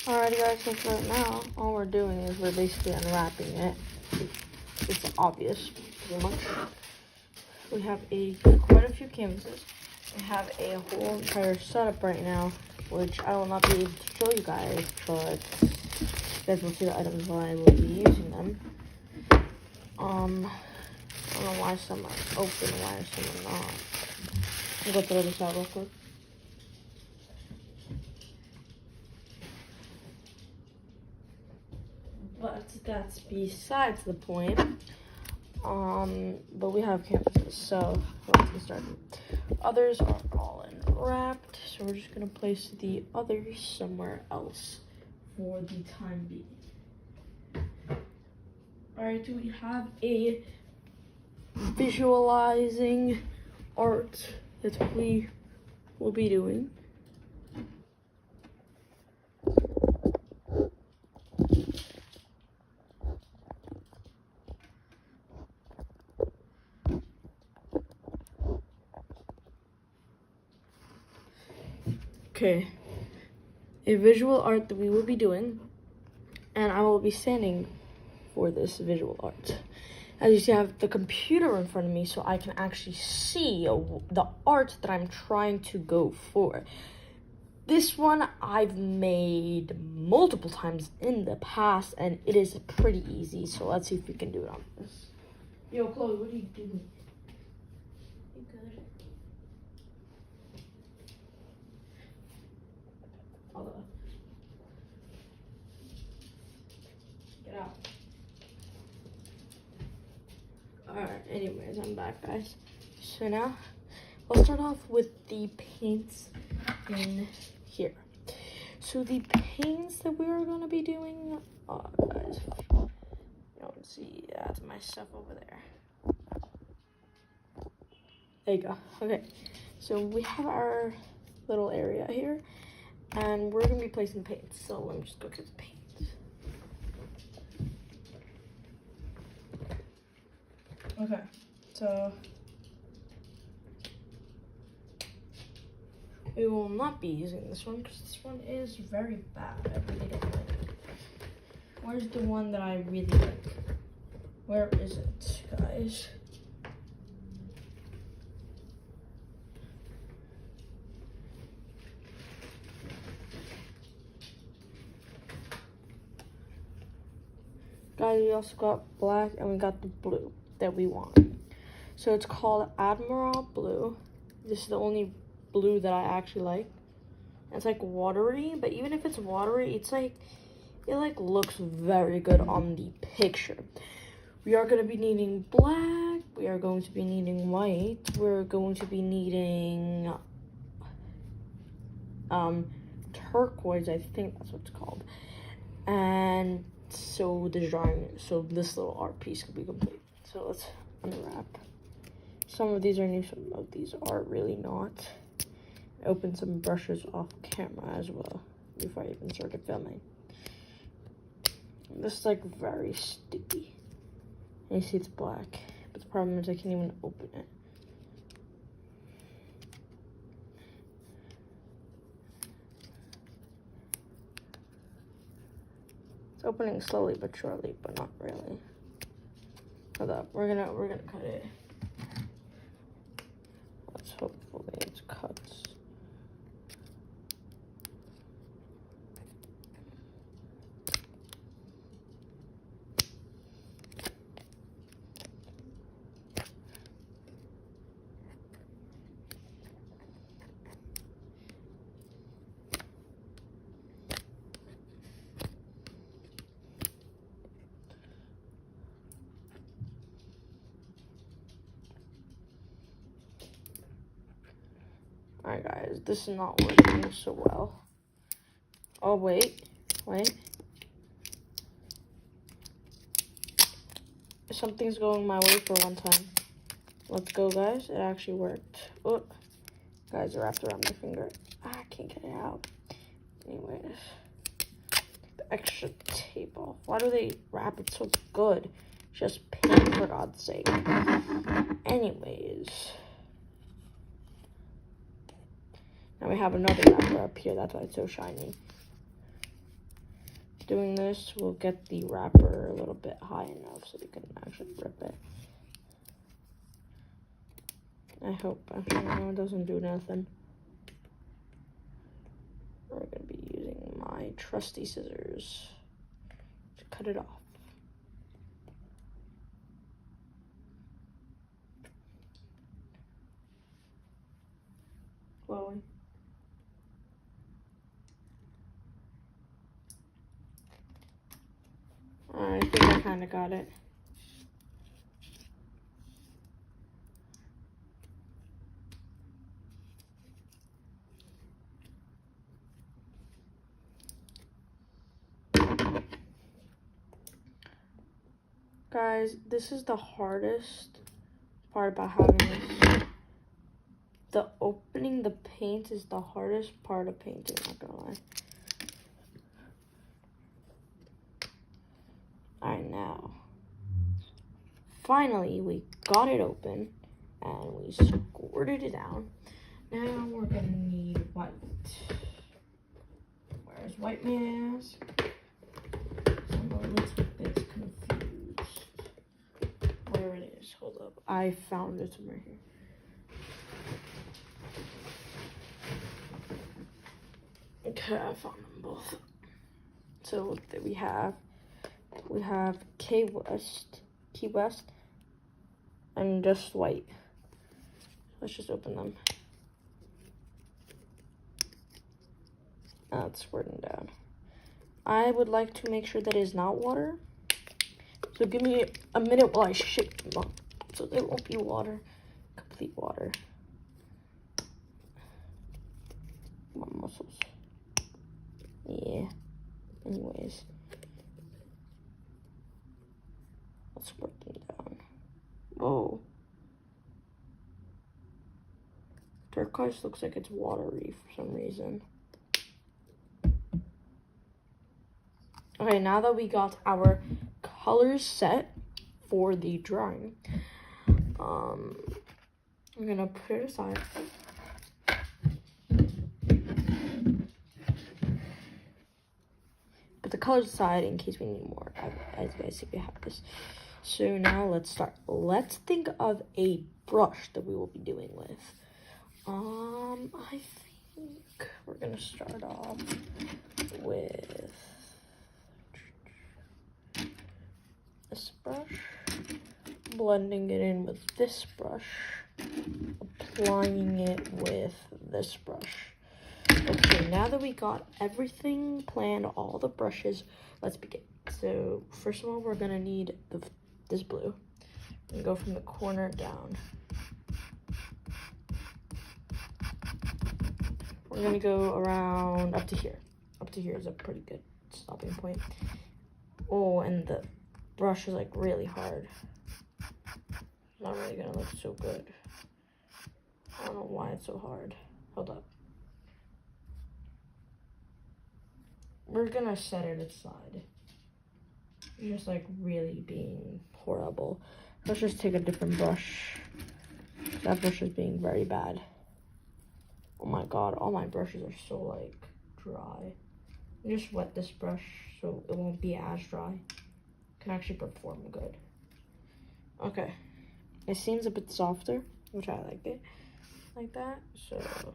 Alrighty guys, so for now, all we're doing is we're basically unwrapping it. It's obvious, pretty much. We have quite a few canvases. We have a whole entire setup right now, which I will not be able to show you guys, but you guys will see the items while I will be using them. I don't know why some are open and why some are not. I'll go throw this out real quick. But that's besides the point. But we have canvases, so let's get started. Others are all unwrapped, so we're just gonna place the others somewhere else for the time being. Alright, do we have a visualizing art that we will be doing? Okay, a visual art that we will be doing, and I will be standing for this visual art. As you see, I have the computer in front of me, so I can actually see the art that I'm trying to go for. This one I've made multiple times in the past, and it is pretty easy, so let's see if we can do it on this. Yo, Chloe, what are you doing? You good? Get out. Alright, anyways, I'm back, guys. So now, we'll start off with the paints in here. So the paints that we are going to be doing, guys, you don't see, that's my stuff over there. There you go. Okay, so we have our little area here, and we're going to be placing paints. So let me just go to the paints. Okay, so we will not be using this one because this one is very bad. I really don't like it. Where's the one that I really like? Where is it, guys? Guys, we also got black and we got the blue that we want. So it's called Admiral Blue. This is the only blue that I actually like. It's like watery, but even if it's watery, it looks very good on the picture. We are going to be needing black. We are going to be needing white. We're going to be needing turquoise, I think that's what it's called. And so this little art piece can be complete. So let's unwrap. Some of these are new, some of these are really not. I opened some brushes off camera as well before I even started filming. This is like very sticky. And you see it's black, but the problem is I can't even open it. It's opening slowly but surely, but not really. Hold up, we're gonna cut it. Let's hopefully it cuts. Alright guys, this is not working so well. Oh wait. Something's going my way for one time. Let's go guys, it actually worked. Oh, guys, it wrapped around my finger. I can't get it out. Anyways, the extra tape off. Why do they wrap it so good? Just paint, for God's sake. Anyways. Now we have another wrapper up here, that's why it's so shiny. doing this will get the wrapper a little bit high enough so we can actually rip it. I hope. Actually, no, it doesn't do nothing. We're going to be using my trusty scissors to cut it off. Chloe. I think I kind of got it. Guys, this is the hardest part about having this. The opening the paint is the hardest part of painting, not gonna lie. Alright, now. Finally, we got it open and we squirted it down. Now we're gonna need white. Where's white mask? I'm a little bit confused. Where it is, hold up. I found it somewhere here. Okay, I found them both. So we have Key West, and just white. Let's just open them. It's squirting down. I would like to make sure that it is not water. So give me a minute while I shake them up, so they won't be water, complete water. My muscles. Yeah. Anyways. Let's work them down. Whoa. Turquoise looks like it's watery for some reason. Okay, now that we got our colors set for the drawing, I'm gonna put it aside. Put the colors aside in case we need more. As you guys see, we have this. So now let's start. Let's think of a brush that we will be doing with. I think we're gonna start off with this brush, blending it in with this brush, applying it with this brush. Okay, now that we got everything planned, all the brushes, let's begin. So first of all, we're gonna need this blue and go from the corner down. We're gonna go around up to here. Up to here is a pretty good stopping point. Oh, and the brush is like really hard. Not really gonna look so good. I don't know why it's so hard. Hold up. We're gonna set it aside. It's just like really being horrible. Let's just take a different brush. That brush is being very bad. Oh my god, all my brushes are so like dry. Just wet this brush so it won't be as dry. Can actually perform good. Okay. It seems a bit softer, which I like it. Like that. So oh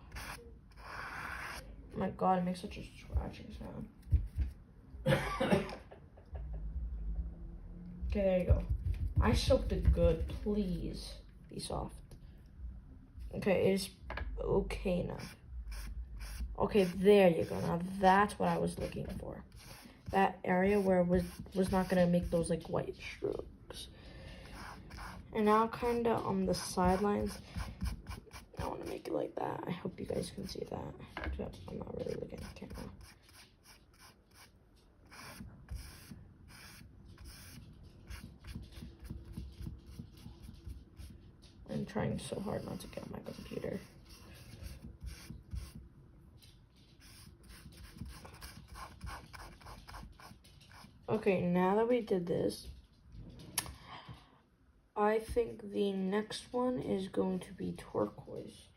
my god, it makes such a scratching sound. Okay, there you go. I soaked it good. Please be soft. Okay, it is okay now. Okay, there you go. Now that's what I was looking for. That area where it was not gonna make those like white strokes. And now kind of on the sidelines, I want to make it like that. I hope you guys can see that. I'm not really looking at the camera. I'm trying so hard not to get on my computer. Okay, now that we did this, I think the next one is going to be turquoise.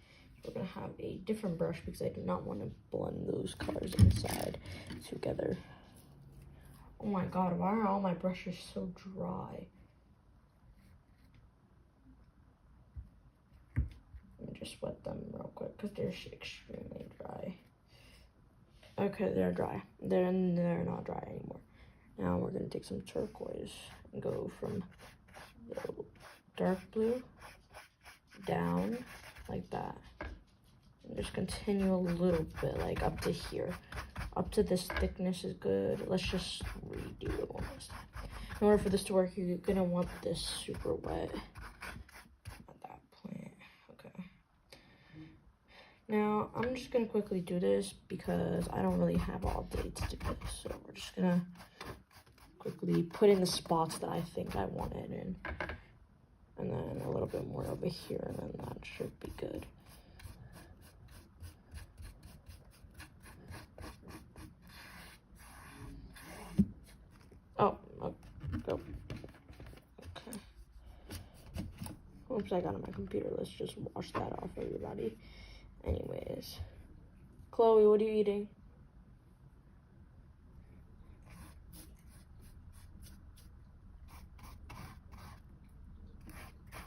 We're going to have a different brush because I do not want to blend those colors inside together. Oh my god, why are all my brushes so dry? Let me just wet them real quick because they're extremely dry. Okay, they're dry. They're not dry anymore. Now we're gonna take some turquoise and go from the dark blue down like that. And just continue a little bit, like up to here. Up to this thickness is good. Let's just redo it one last time. In order for this to work, you're gonna want this super wet. At that point, okay. Now, I'm just gonna quickly do this because I don't really have all day to do this. So we're just gonna quickly put in the spots that I think I want it in. And then a little bit more over here, and then that should be good. Oh, go. Okay. Oops, I got on my computer. Let's just wash that off, everybody. Anyways. Chloe, what are you eating?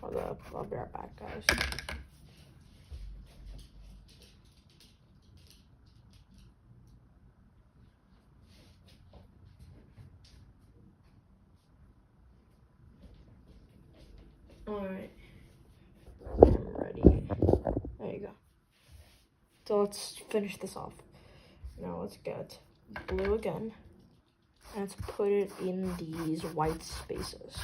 Hold up, I'll be right back, guys. Alright. I'm ready. There you go. So let's finish this off. Now let's get blue again. And let's put it in these white spaces.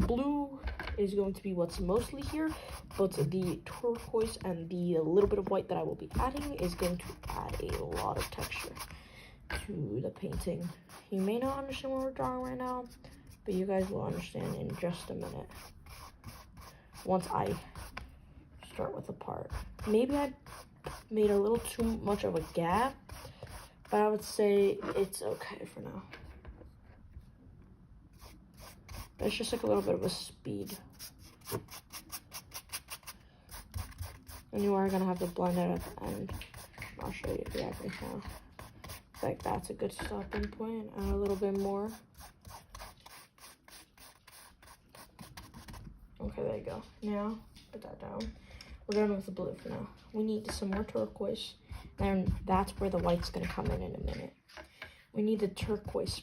Blue is going to be what's mostly here, but the turquoise and the little bit of white that I will be adding is going to add a lot of texture to the painting. You may not understand what we're drawing right now, but you guys will understand in just a minute once I start with the part. Maybe I made a little too much of a gap, but I would say it's okay for now. It's just like a little bit of a speed. And you are gonna have to blend it at the end. I'll show you exactly how. Like that's a good stopping point. Add a little bit more. Okay, there you go. Now, put that down. We're done with the blue for now. We need some more turquoise. And that's where the white's gonna come in a minute. We need the turquoise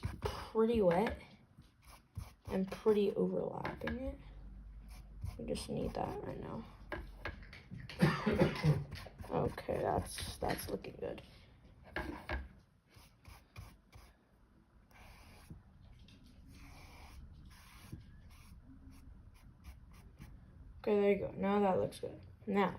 pretty wet and pretty overlapping it. We just need that right now. Okay, that's looking good. Okay, there you go. Now that looks good. Now,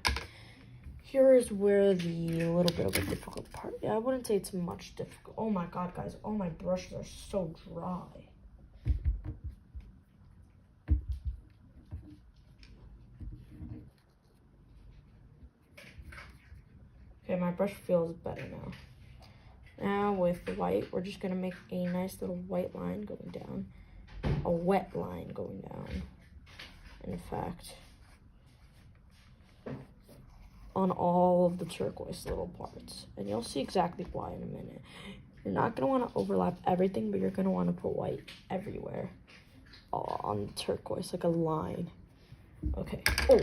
here is where the little bit of a difficult part. Yeah, I wouldn't say it's much difficult. Oh my god, guys. All my brushes are so dry. Okay, my brush feels better now. Now with the white, we're just gonna make a nice little white line going down. A wet line going down. In fact, on all of the turquoise little parts. And you'll see exactly why in a minute. You're not gonna wanna overlap everything, but you're gonna wanna put white everywhere. On the turquoise, like a line. Okay, oh.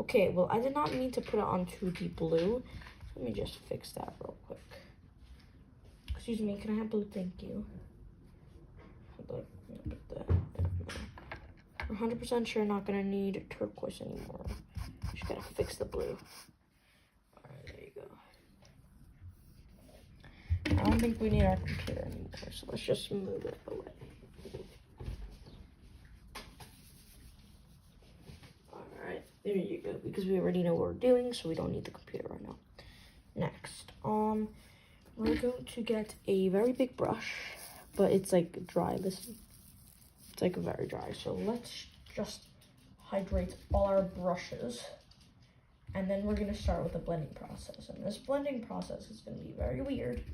Okay, well, I did not mean to put it onto the blue. Let me just fix that real quick. Excuse me, can I have blue? Thank you. Hold up, we're 100% sure not gonna need turquoise anymore. Just gotta fix the blue. Alright, there you go. I don't think we need our computer anymore, so let's just move it away. There you go, because we already know what we're doing, so we don't need the computer right now. Next, we're going to get a very big brush, but it's like dry. Listen, it's like very dry. So let's just hydrate all our brushes, and then we're gonna start with the blending process. And this blending process is gonna be very weird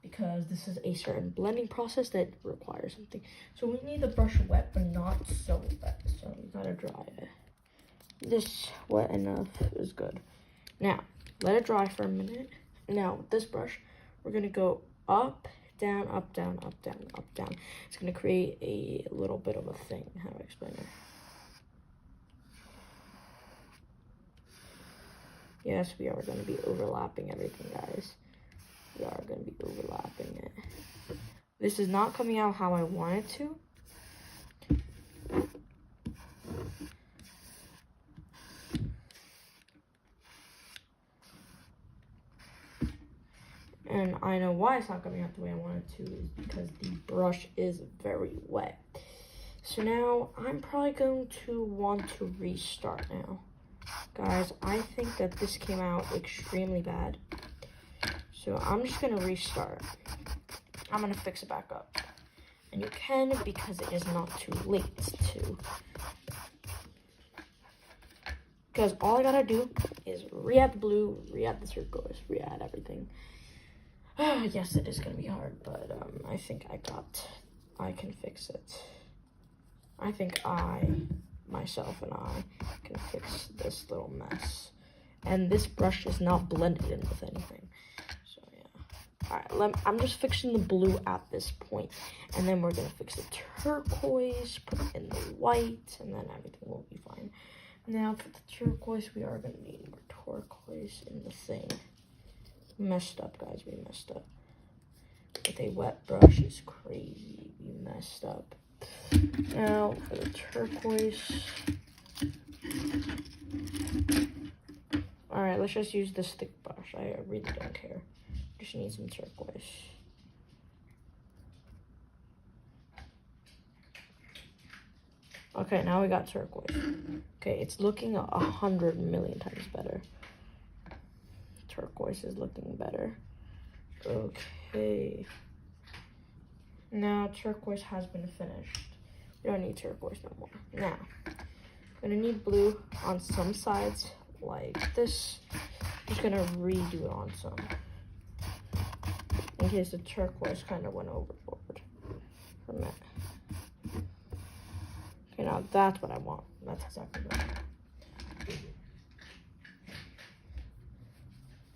because this is a certain blending process that requires something. So we need the brush wet, but not so wet. So we gotta dry it. This wet enough is good. Now, let it dry for a minute. Now, with this brush, we're gonna go up down, up, down, up, down, up, down. It's going to create a little bit of a thing. How do I explain it? Yes, we are going to be overlapping everything, guys. We are going to be overlapping it. This is not coming out how I want it to. And I know why it's not coming out the way I want it to is because the brush is very wet. So now I'm probably going to want to restart now. Guys, I think that this came out extremely bad. So I'm just going to restart. I'm going to fix it back up. And you can because it is not too late to. Because all I got to do is re-add the blue, re-add the turquoise, re-add everything. Yes, it is going to be hard, but I think I can fix it. I think myself and I can fix this little mess. And this brush is not blended in with anything. So, yeah. Alright, I'm just fixing the blue at this point. And then we're going to fix the turquoise, put it in the white, and then everything will be fine. Now, for the turquoise, we are going to need more turquoise in the thing. Messed up, guys. We messed up. With a wet brush is crazy. We messed up. Now for the turquoise. Alright, let's just use this thick brush. I really don't care. Just need some turquoise. Okay, now we got turquoise. Okay, it's looking 100 million times better. Turquoise is looking better. Okay. Now turquoise has been finished. We don't need turquoise no more. Now, I'm gonna need blue on some sides like this. I'm just gonna redo it on some. In case the turquoise kind of went overboard from that. Okay, now that's what I want. That's exactly what I want.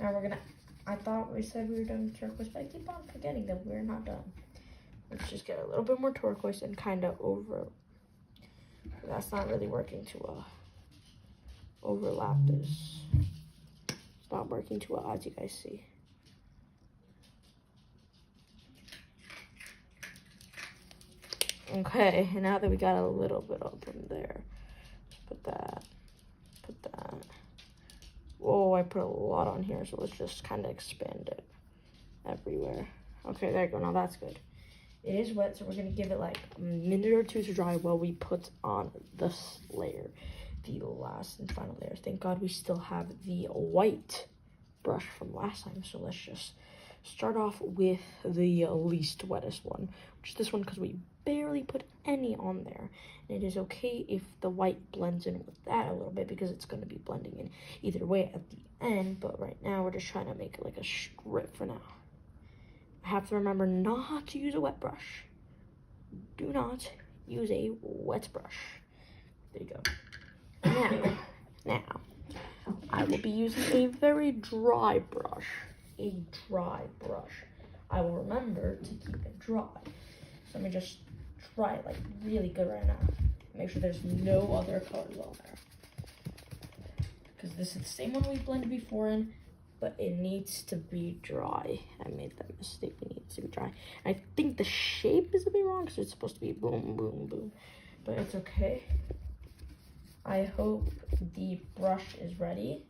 Now we're gonna, I thought we said we were done with turquoise, but I keep on forgetting that we're not done. Let's just get a little bit more turquoise and kind of that's not really working too well. Overlap this. It's not working too well, as you guys see. Okay, and now that we got a little bit of them there, put that. Whoa, I put a lot on here, so let's just kind of expand it everywhere. Okay, there you go. Now that's good. It is wet, so we're going to give it like a minute or two to dry while we put on this layer, the last and final layer. Thank God we still have the white brush from last time, so let's just start off with the least wettest one, which is this one because we barely put any on there. And it is okay if the white blends in with that a little bit because it's going to be blending in either way at the end, but right now we're just trying to make it like a strip for now. I have to remember not to use a wet brush. Do not use a wet brush. There you go. Now, I will be using a very dry brush. A dry brush. I will remember to keep it dry. So let me just try it like really good right now. Make sure there's no other colors on there. Because this is the same one we blended before in, but it needs to be dry. I made that mistake. It needs to be dry. I think the shape is a bit wrong because it's supposed to be boom, boom, boom. But it's okay. I hope the brush is ready.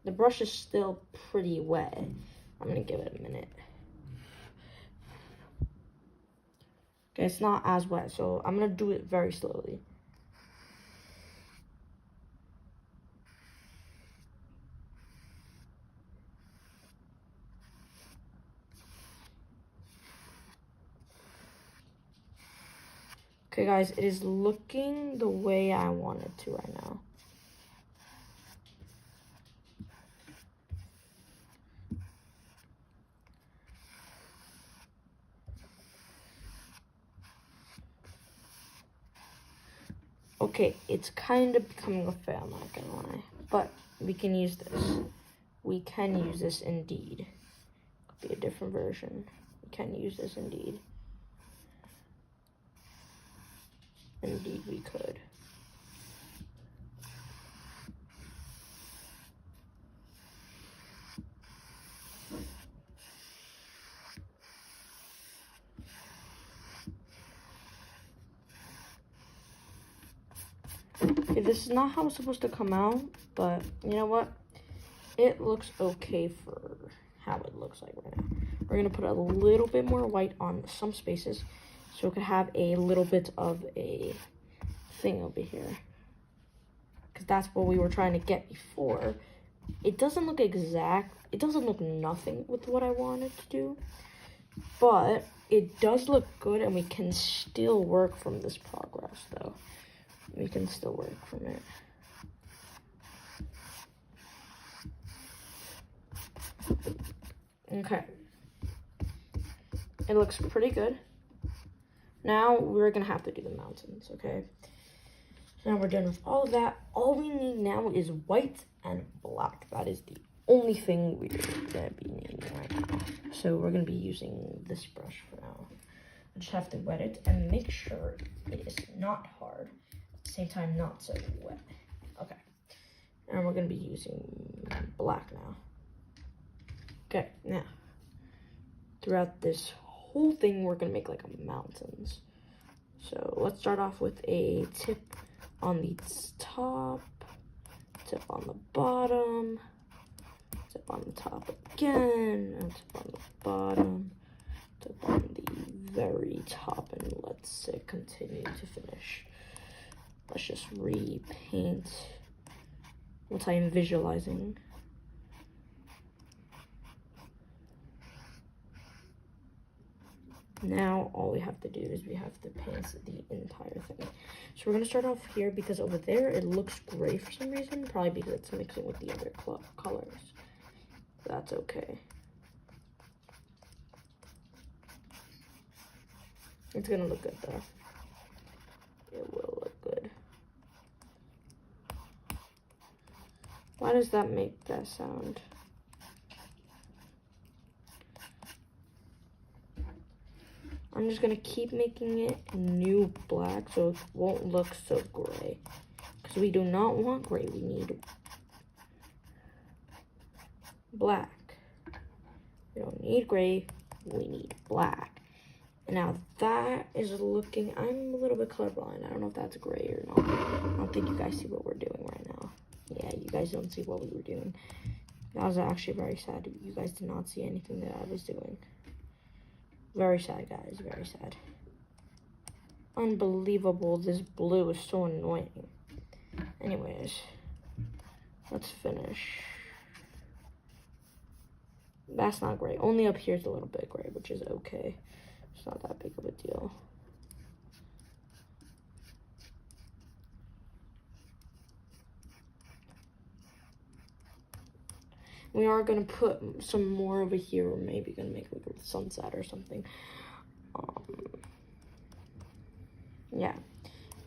The brush is still pretty wet. I'm gonna give it a minute. Okay, it's not as wet, so I'm gonna do it very slowly. Okay, guys, it is looking the way I want it to right now. Okay, it's kind of becoming a fail, I'm not gonna lie. But we can use this. We can use this indeed. Could be a different version. We can use this indeed. Indeed we could. Okay, this is not how it's supposed to come out, but you know what? It looks okay for how it looks like right now. We're gonna put a little bit more white on some spaces so it could have a little bit of a thing over here. Because that's what we were trying to get before. It doesn't look exact, it doesn't look nothing with what I wanted to do, but it does look good and we can still work from this progress though. We can still work from it. Okay. It looks pretty good. Now we're gonna have to do the mountains, okay? So now we're done with all of that. All we need now is white and black. That is the only thing we're gonna be needing right now. So we're gonna be using this brush for now. I just have to wet it and make sure it is not hard. At the same time, not so wet. Okay. And we're gonna be using black now. Okay, now, throughout this whole thing, we're gonna make like a mountains. So let's start off with a tip on the top, tip on the bottom, tip on the top again, and tip on the bottom, tip on the very top, and let's continue to finish. Let's just repaint what I am visualizing. Now all we have to do is we have to paint the entire thing. So we're gonna start off here because over there it looks gray for some reason, probably because it's mixing with the other colors. That's okay. It's gonna look good though. It will look good. Why does that make that sound? I'm just gonna keep making it new black so it won't look so gray. Because we do not want gray, we need black. We don't need gray, we need black. And now that is looking, I'm a little bit colorblind. I don't know if that's gray or not. I don't think you guys see what we're doing right now. Yeah, you guys don't see what we were doing. That was actually very sad. You guys did not see anything that I was doing. Very sad, guys, very sad. Unbelievable, this blue is so annoying. Anyways, let's finish. That's not gray. Only up here is a little bit gray, which is okay. It's not that big of a deal. We are going to put some more over here. We're maybe going to make like a sunset or something. Yeah.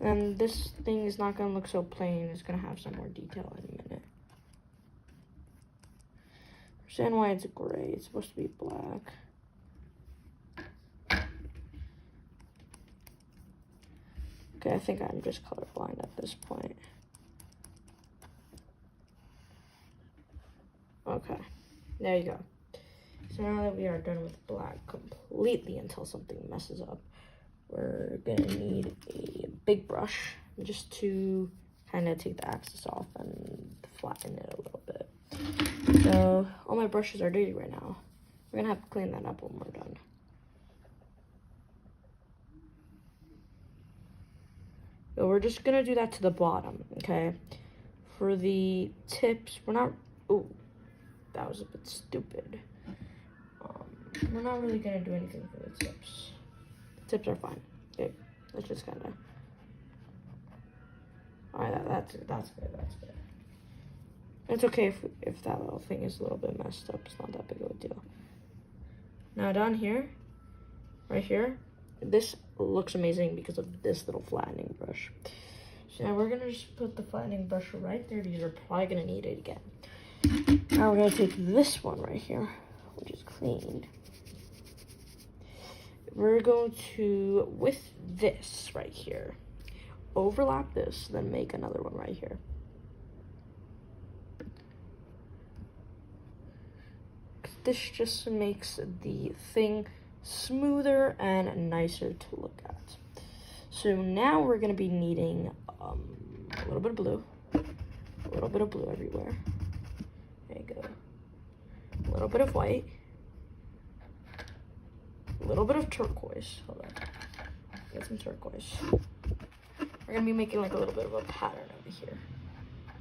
And this thing is not going to look so plain. It's going to have some more detail in a minute. Understand why it's gray. It's supposed to be black. Okay, I think I'm just colorblind at this point. Okay, there you go. So now that we are done with black completely until something messes up, we're gonna need a big brush just to kind of take the axis off and flatten it a little bit. So all my brushes are dirty right now. We're gonna have to clean that up when we're done. So we're just gonna do that to the bottom, okay? For the tips, we're not, ooh, that was a bit stupid. We're not really gonna do anything for the tips. The tips are fine. Okay, let's just kind of. Alright, that's good. That's good. It's okay if that little thing is a little bit messed up. It's not that big of a deal. Now down here, right here, this looks amazing because of this little flattening brush. So now we're gonna just put the flattening brush right there because we're probably gonna need it again. Now we're gonna take this one right here, which is cleaned. we're going to, with this right here, overlap this, then make another one right here. This just makes the thing smoother and nicer to look at. So now we're gonna be needing a little bit of blue, everywhere. There you go. A little bit of white, a little bit of turquoise. Hold on, get some turquoise. We're gonna be making like a little bit of a pattern over here.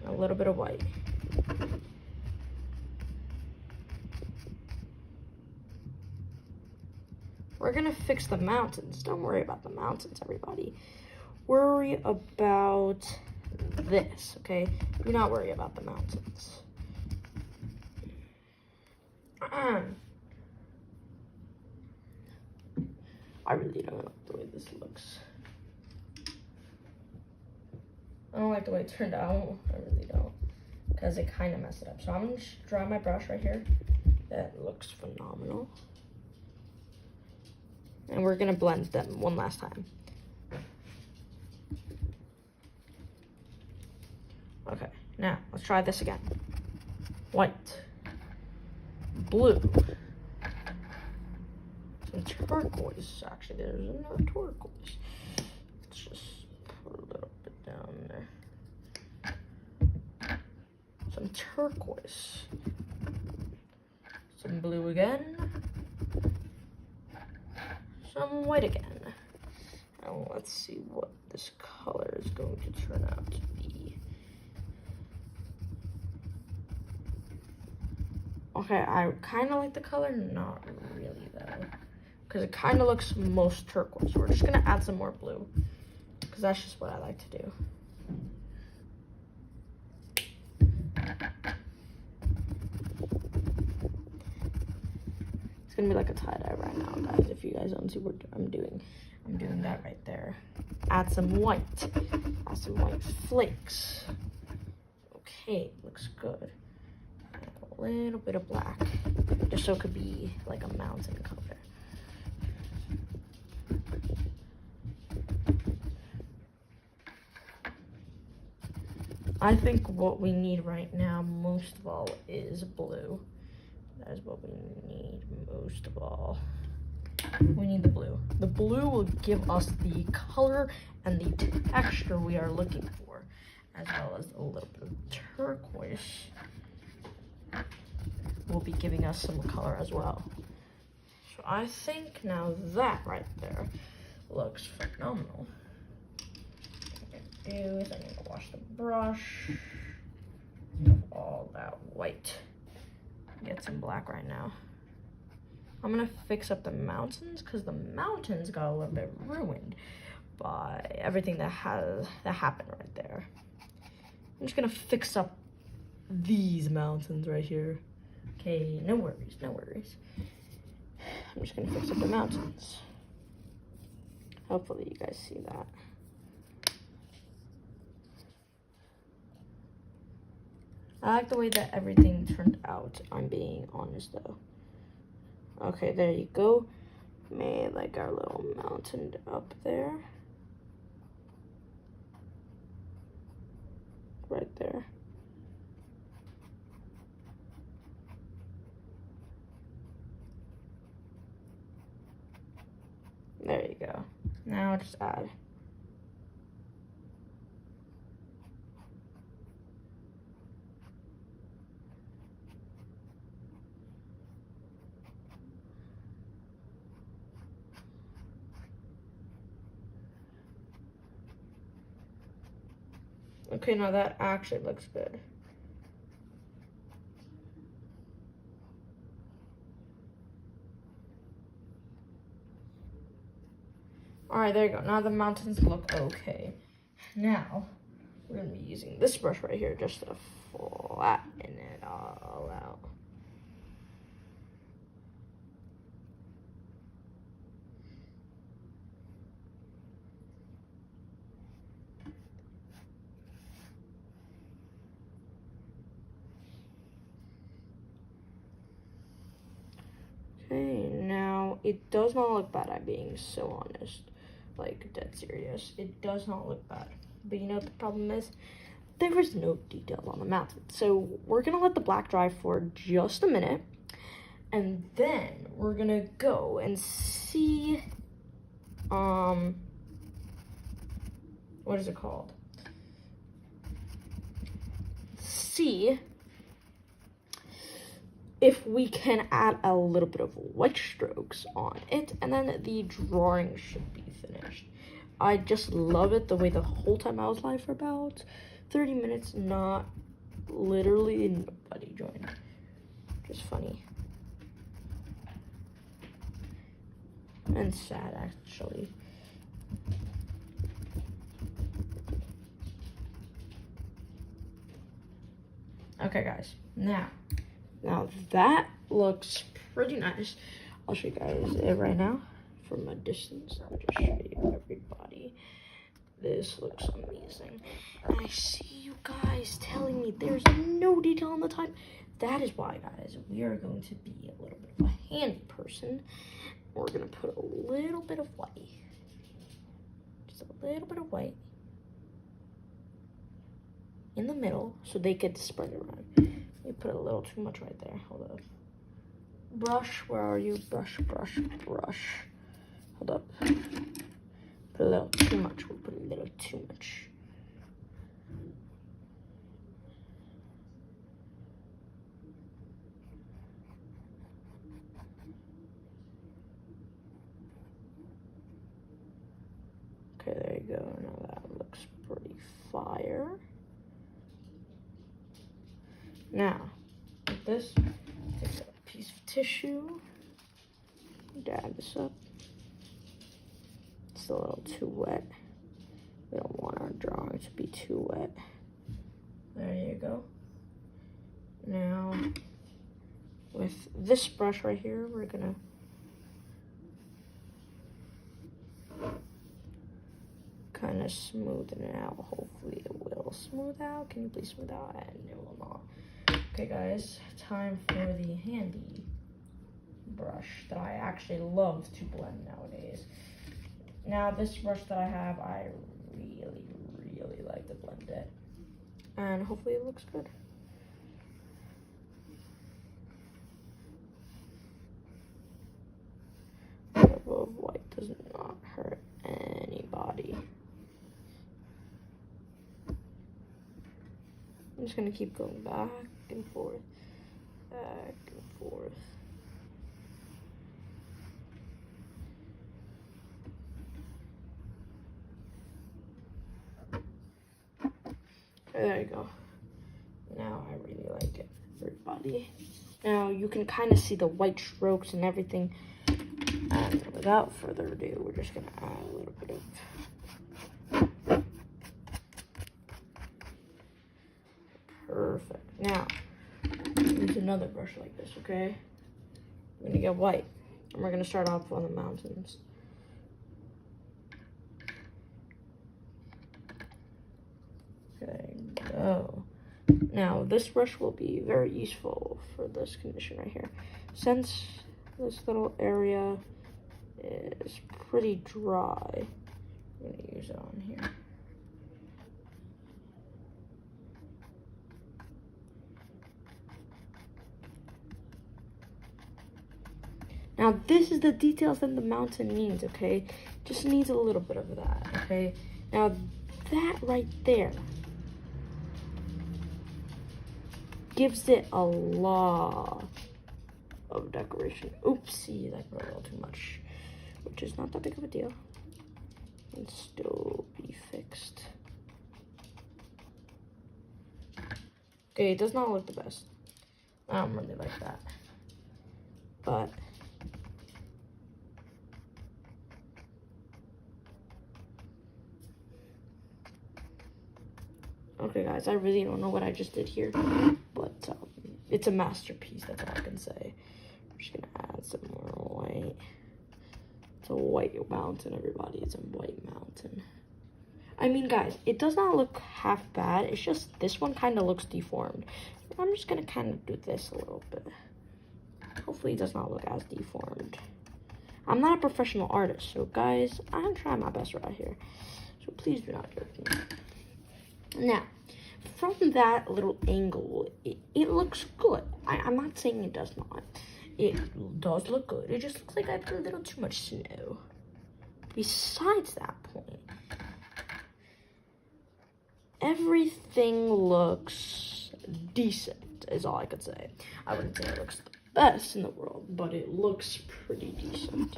And a little bit of white. We're gonna fix the mountains. Don't worry about the mountains, everybody. Worry about this, okay? Do not worry about the mountains. I really don't like the way this looks. I don't like the way it turned out. I really don't. Because it kind of messed it up. So I'm gonna just draw my brush right here. That looks phenomenal. And we're gonna blend them one last time. Okay, now let's try this again. White, blue, some turquoise. Actually, there's another turquoise. Let's just put a little bit down there. Some turquoise, some blue again. Some white again. And let's see what this color is going to turn out to be. Okay, I kind of like the color, not really though. Because it kind of looks most turquoise. So we're just going to add some more blue. Because that's just what I like to do. It's gonna be like a tie-dye right now, guys. If you guys don't see what I'm doing that right there. Add some white. Add some white flakes. Okay, looks good. Add a little bit of black, just so it could be like a mountain color. I think what we need right now, most of all, is blue. That is what we need most of all. We need the blue. The blue will give us the color and the texture we are looking for, as well as a little bit of turquoise will be giving us some color as well. So I think now that right there looks phenomenal. What I do is I need to wash the brush of all that white. Get some black right now. I'm gonna fix up the mountains because the mountains got a little bit ruined by everything that happened right there. I'm just gonna fix up these mountains right here. Okay, no worries, no worries. I'm just gonna fix up the mountains. Hopefully you guys see that. I like the way that everything turned out, I'm being honest though. Okay, there you go. Made like our little mountain up there. Right there. There you go. Now just add. Okay, now that actually looks good. All right, there you go. Now the mountains look okay. Now, we're gonna be using this brush right here just to flatten it all out. Okay, now It does not look bad, I'm being so honest. Like, dead serious. It does not look bad. But you know what the problem is? There is no detail on the mountain. So we're gonna let the black dry for just a minute. And then we're gonna go and see, what is it called? See if we can add a little bit of white strokes on it, and then the drawing should be finished. I just love it the way the whole time I was live for about 30 minutes, not literally nobody joined. Just funny. And sad, actually. Okay, guys, now that looks pretty nice. I'll show you guys it right now from a distance. I'll just show you everybody. This looks amazing. And I see you guys telling me there's no detail on the time. That is why, guys, we are going to be a little bit of a handy person. We're gonna put a little bit of white. Just a little bit of white in the middle so they could spread it around. We put a little too much right there. Hold up. Brush, where are you? Brush, brush, brush. Hold up. Put a little too much. We'll put a little too much. Okay, there you go. Now that looks pretty fire. Now, with this, take a piece of tissue, dab this up. It's a little too wet. We don't want our drawing to be too wet. There you go. Now, with this brush right here, we're gonna kind of smoothen it out. Hopefully it will smooth out. Can you please smooth out? And it will not. Okay, guys, time for the handy brush that I actually love to blend nowadays. Now, this brush that I have, I really like to blend it. And hopefully it looks good. A little of white does not hurt anybody. I'm just gonna keep going back and forth, back and forth. There you go. Now I really like it, everybody. Now you can kind of see the white strokes and everything. And without further ado, we're just gonna add a little bit of. Perfect. Now, use another brush like this, okay? We're gonna get white, and we're gonna start off on the mountains. Okay, go. Now, this brush will be very useful for this condition right here. Since this little area is pretty dry, I'm gonna use it on here. Now, this is the details that the mountain needs, okay? Just needs a little bit of that, okay? Now, that right there gives it a lot of decoration. Oopsie, that got a little too much, which is not that big of a deal. Can still be fixed. Okay, it does not look the best. I don't really like that. But okay, guys, I really don't know what I just did here, but it's a masterpiece, that's all I can say. I'm just gonna add some more white. It's a white mountain, everybody. It's a white mountain. I mean, guys, it does not look half bad. It's just this one kind of looks deformed. I'm just gonna kind of do this a little bit. Hopefully it does not look as deformed. I'm not a professional artist, so guys, I'm trying my best right here. So please do not judge me. Now, from that little angle, it looks good. I'm not saying it does not. It does look good. It just looks like I put a little too much snow. Besides that point, everything looks decent, is all I could say. I wouldn't say it looks the best in the world, but it looks pretty decent.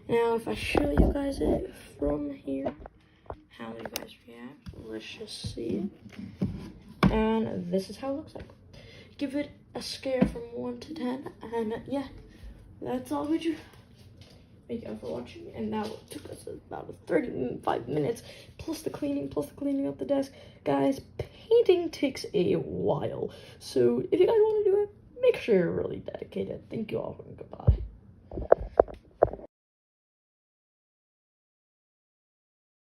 Now, if I show you guys it from here, how do you guys react? Let's just see it. And this is how it looks like. Give it a scare from 1 to 10, and yeah, that's all we do. Thank you all for watching, and that took us about 35 minutes, plus the cleaning up the desk. Guys, painting takes a while, so if you guys want to do it, make sure you're really dedicated. Thank you all, and goodbye.